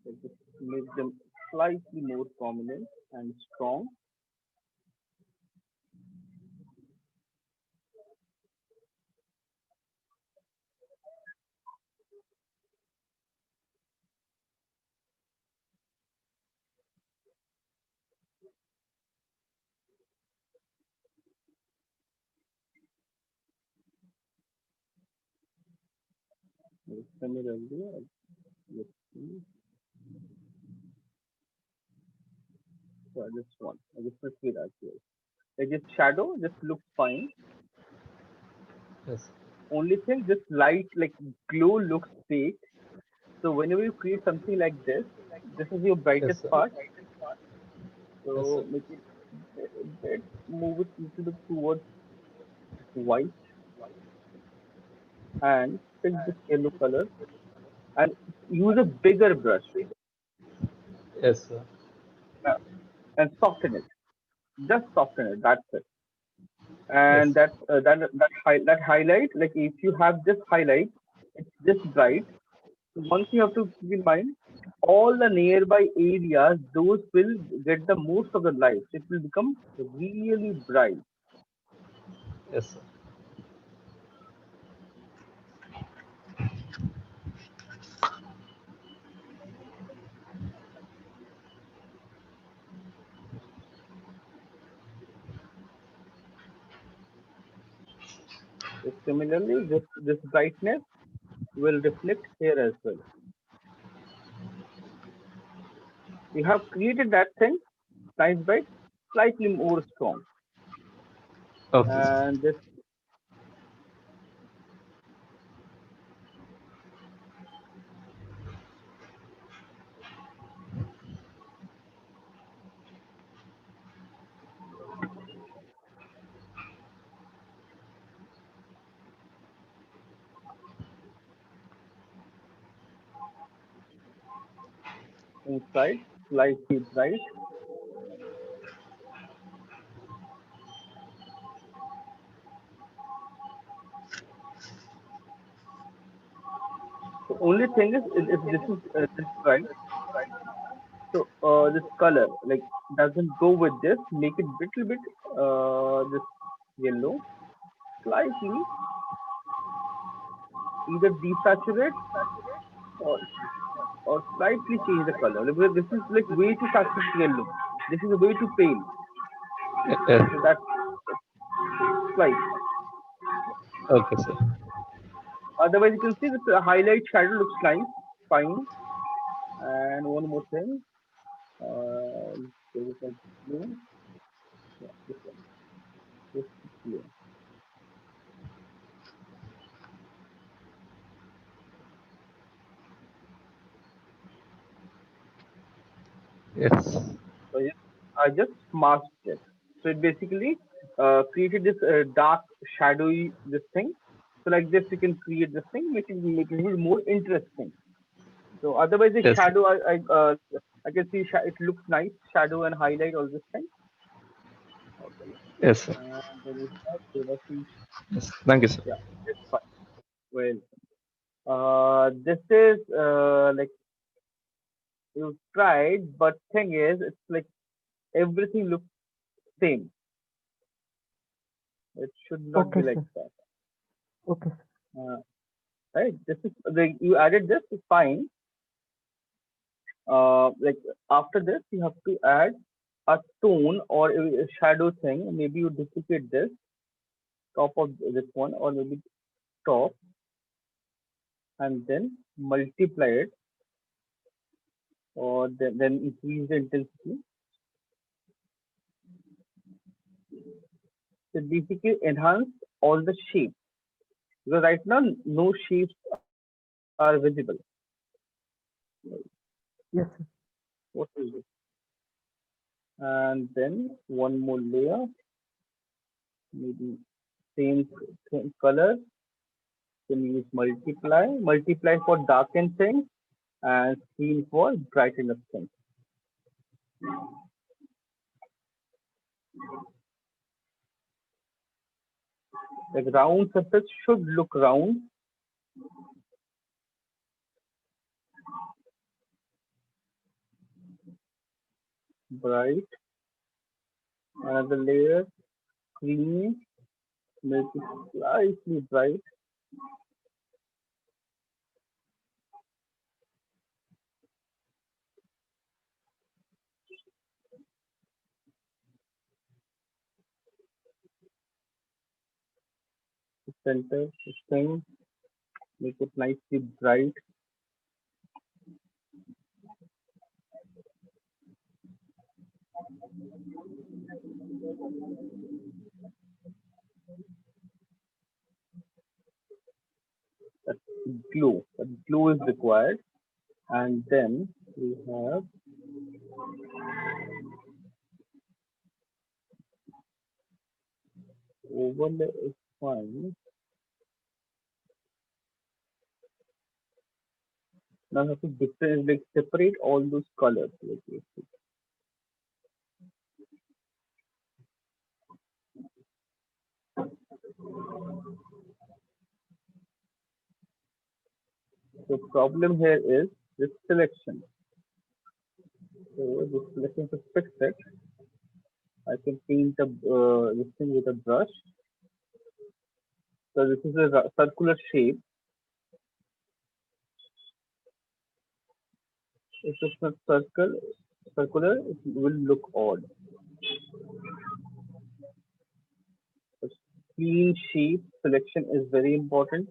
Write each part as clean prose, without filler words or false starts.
It just makes them slightly more prominent and strong. Similarly, let's see, this one. I just must see that here. Like this shadow just looks fine. Yes. Only thing, this light, like glow, looks fake. So whenever you create something like this is your Yes, brightest sir. part. Yes, sir. So make it move it little bit towards white and pick this yellow color and use a bigger brush Yes, sir. uh, and soften it. Just soften it. That's it. Yes. And that highlight, like if you have this highlight, it's this bright. So one thing you have to keep in mind, all the nearby areas, those will get the most of the light. It will become really bright. Yes, sir. So similarly, this brightness will reflect here as well. You have created that thing, nice bright, slightly more strong. Okay, sir. And this inside, slightly bright. The only thing is, if this is this bright, so this color like doesn't go with this. Make it little bit this yellow, slightly either desaturate or slightly change the color. Because this is like way too saturated yellow. This is way too pale. Yes. So that's slight. Okay, sir. Otherwise, you can see this highlight shadow looks nice, fine. And one more thing, there is a blue. Yeah, this one. This is blue. Yes. So yes, I just masked it. So it basically created this dark, shadowy this thing. So like this, you can create this thing, make it more interesting. So otherwise, the Yes, sir. shadow, I can see it looks nice, shadow and highlight all this thing. Okay. Yes, sir. And then we have Devashish. Yes. Thank you, sir. Yeah, it's fine. Well, this is like you tried, but thing is, it's like everything looks same. It should not be Okay, like sir. that. Okay, sir. Uh, right? This is you added this is fine. Like after this, you have to add a tone or a shadow thing. Maybe you duplicate this top of this one, or maybe top, and then multiply it, or then increase the intensity. So basically, enhance all the shapes because right now no shapes are visible. Yes, sir. What is it? And then one more layer, maybe same color. Can use multiply for darken things, and screen for brighten up things. Like round surface should look round. bright, another layer, creamy, make it slightly bright, center, the thing, make it nicely bright, that glow is required, and then we have overlay is fine. Now I have to different, like separate all those colors. The problem here is this selection. So this selection to fix it, I can paint this thing with a brush. So this is a circular shape. If it's not circular, it will look odd. So clean shape selection is very important.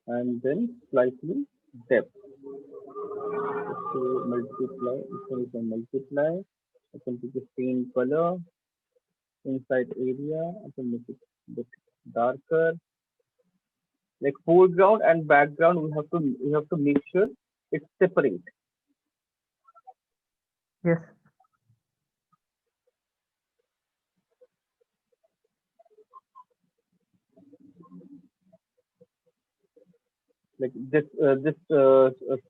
And then slightly depth. So multiply, so we can multiply. I can pick the same color inside area. I can make it a bit darker. Like foreground and background, we have to make sure it's separate. Yes. Like this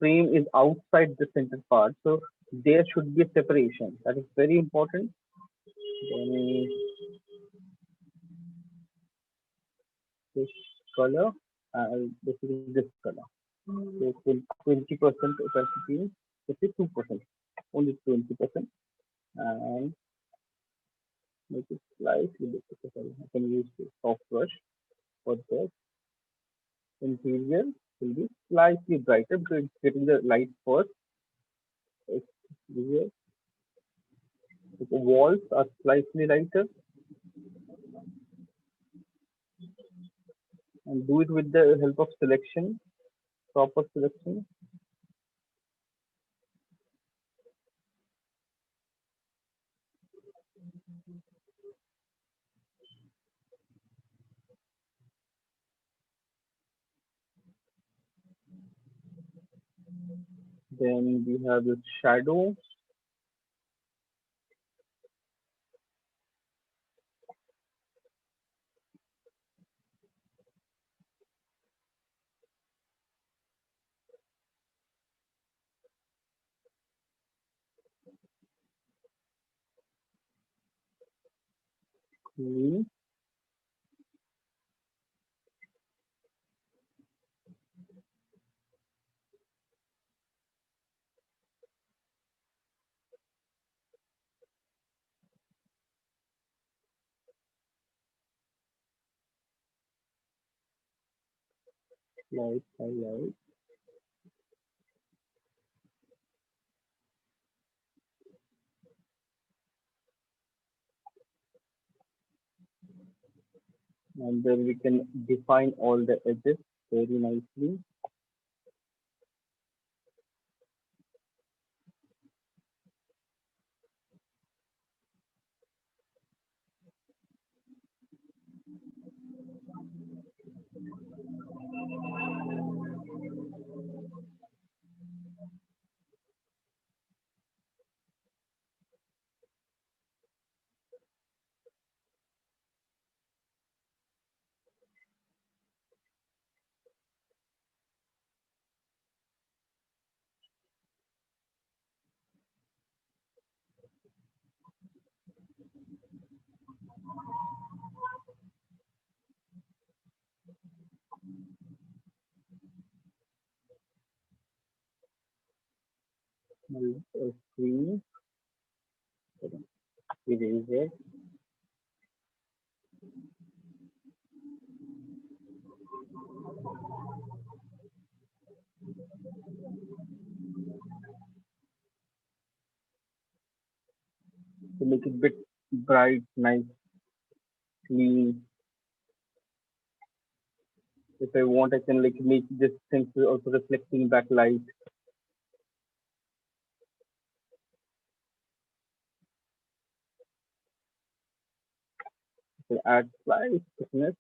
frame is outside the center part, so there should be a separation. That is very important. Then this color, basically this color. So 20% opacity, 52%, only 20%, and make it slightly bit. Sorry, I can use the soft brush for this. Interior will be slightly brighter because it's getting the light first. Exterior, the walls are slightly lighter, and do it with the help of selection, proper selection. Then we have the shadow, green, light, highlight. And then we can define all the edges very nicely. Screen, erase it. To make it bit bright, nice, clean. If I want, I can like make this thing also reflecting back light. So add slight thickness.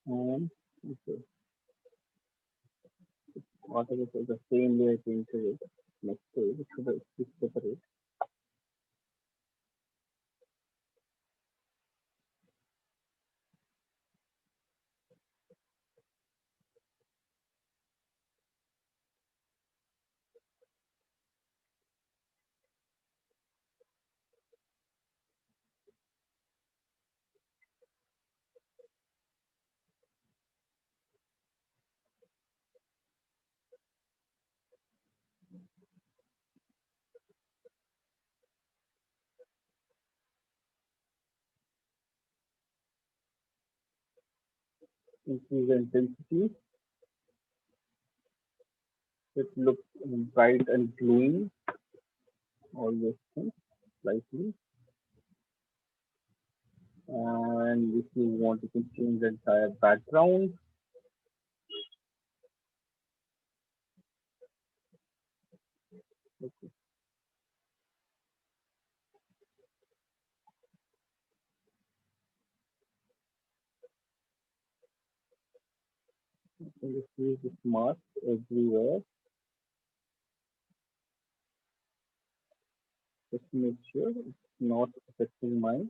And okay, whatever is the same way I painted it. Next page, it should be separate. Increase the intensity. It looks bright and glowing. All those things slightly. And if you want, you can change the entire background. Okay. So just use this mask everywhere. Just make sure it's not affecting my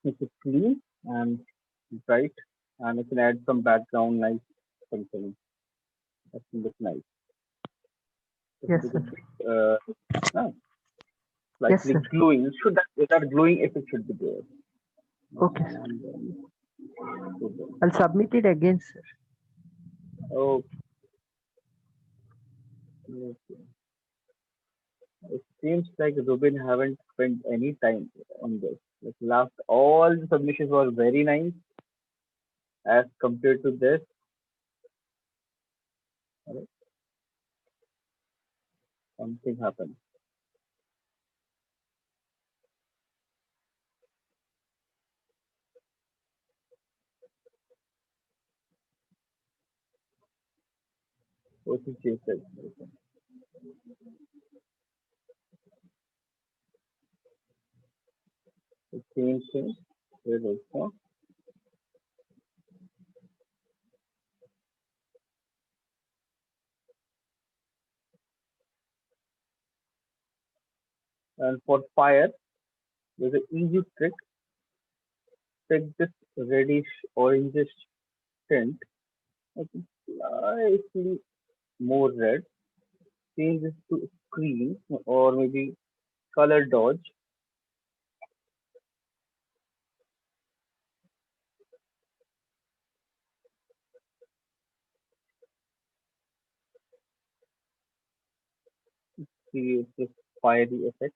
make it clean and bright. And you can add some background nice something that will look nice. Just Yes, make sir. it uh, Yes, slightly sir. glowing. Should that glowing effect should be there. Okay, sir. And then put them. I'll submit it again, sir. Okay. Okay. It seems like Ruben haven't spent any time on this. Like last, all the submissions were very nice as compared to this. Alright, something happened. What is said? The same thing. Here also. And for fire, there's an easy trick. Take this reddish orangish tint, okay, slightly more red. Change this to screen or maybe color dodge. Create this fiery effect.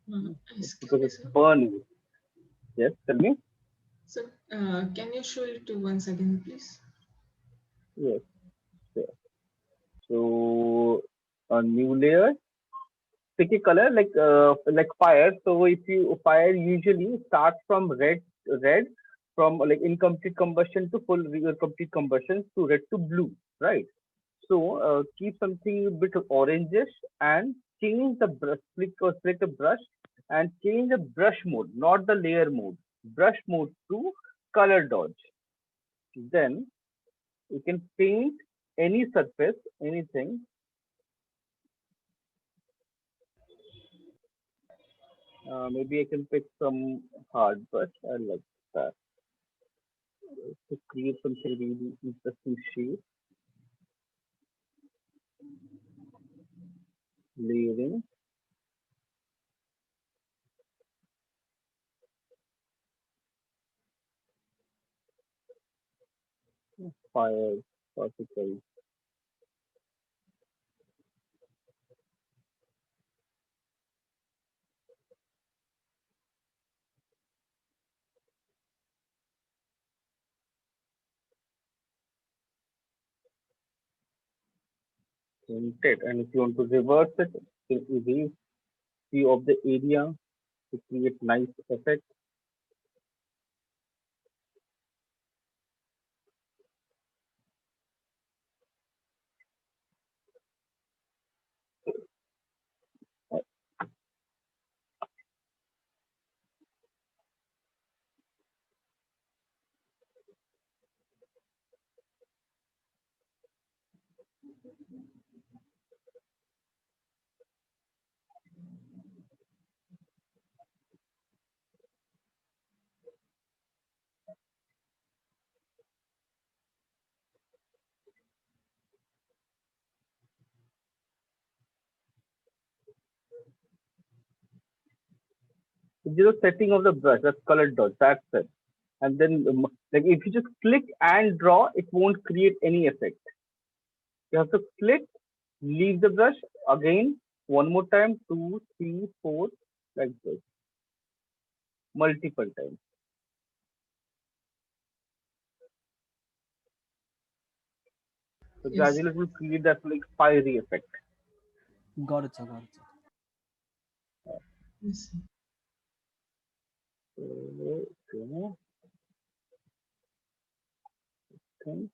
because Excuse me, it's sir. burning. Yes, tell me. So, can you show it to once again, please? Yes. Sure. So a new layer, pick a color like fire. So if you fire usually starts from red from like incomplete combustion to full complete combustion to red to blue, right? So keep something a bit orangish and change the brush, select the brush and change the brush mode, not the layer mode. Brush mode to color dodge. Then you can paint any surface, anything. Maybe I can pick some hard brush. I like that to create something really interesting shape, layering, fire, particles. Painted. And if you want to reverse it, you can erase few of the area to create nice effect. So just setting of the brush, that's colored dot, that's it. And then like if you just click and draw, it won't create any effect. You have to click, leave the brush again, one more time, two, three, four, like this, multiple times. So Yes. gradually it will create that like fiery effect. Got it, sir. Got it, sir. Yes, sir. So, okay, okay.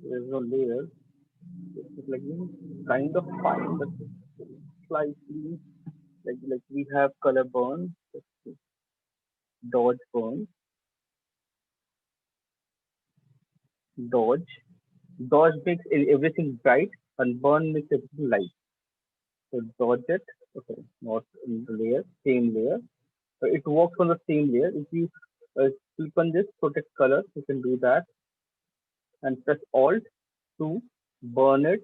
There's no layer. It's like kind of fine, but slightly like we have color burn, dodge burn, dodge. Dodge makes everything bright and burn makes everything light. So dodge it. Okay, not in the layer, same layer. It works on the same layer. If you click on this protect color, you can do that and press Alt to burn it.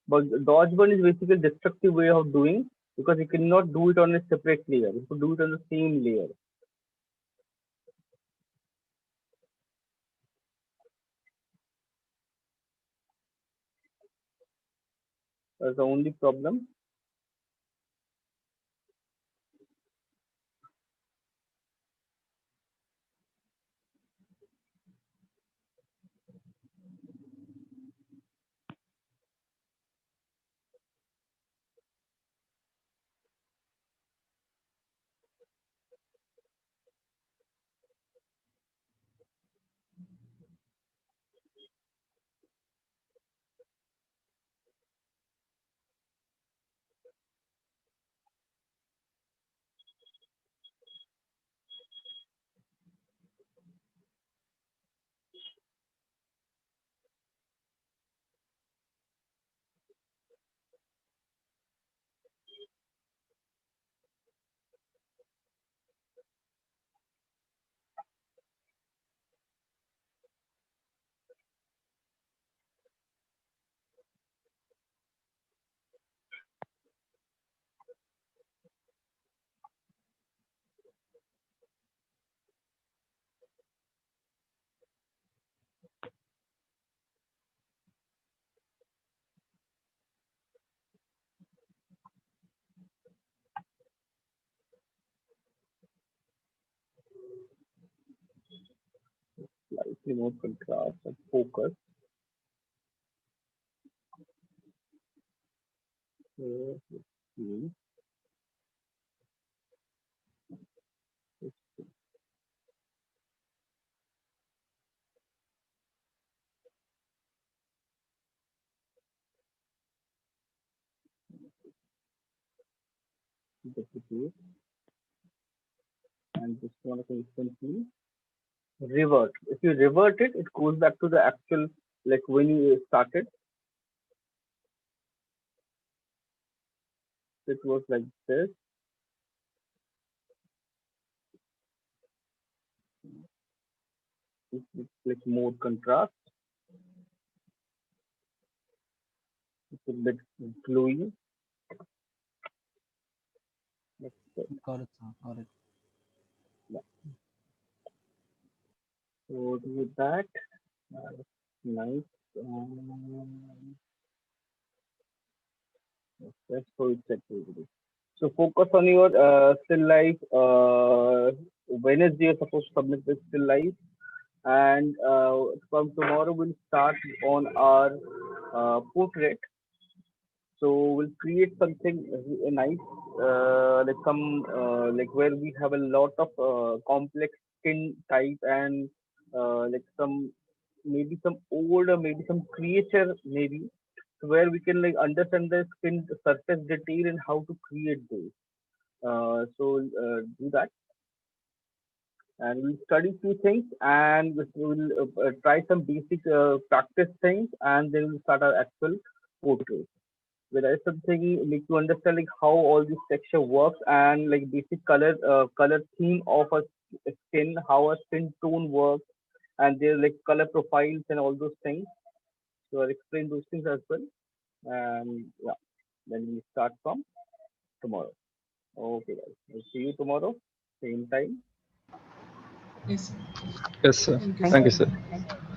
But dodge burn is basically a destructive way of doing because you cannot do it on a separate layer. You have to do it on the same layer. That's the only problem. Remove contrast and focus. So, let's see. Duplicate. And this one is instantly revert. If you revert it, it goes back to the actual, like when you started. It was like this. It's like more contrast. It's a bit glowy. Let's see. Got it, sir. Got it. So do that. That's nice. Um, that's how it's set to be. So focus on your still life. Wednesday you're supposed to submit the still life, and from tomorrow we'll start on our portrait. So we'll create something nice, like some like where we have a lot of complex skin type and like some maybe some old or maybe some creature maybe where we can like understand the skin surface detail and how to create those. Do that, and we'll study few things and we'll try some basic practice things, and then we'll start our actual portrait. Where there is something make you understand like how all this texture works and like basic color theme of a skin, how a skin tone works, and their like color profiles and all those things. So I'll explain those things as well. And yeah, then we start from tomorrow. Okay, guys. I'll see you tomorrow, same time. Yes, sir. Yes, sir. Thank you, Thank you, sir. sir. Thank you.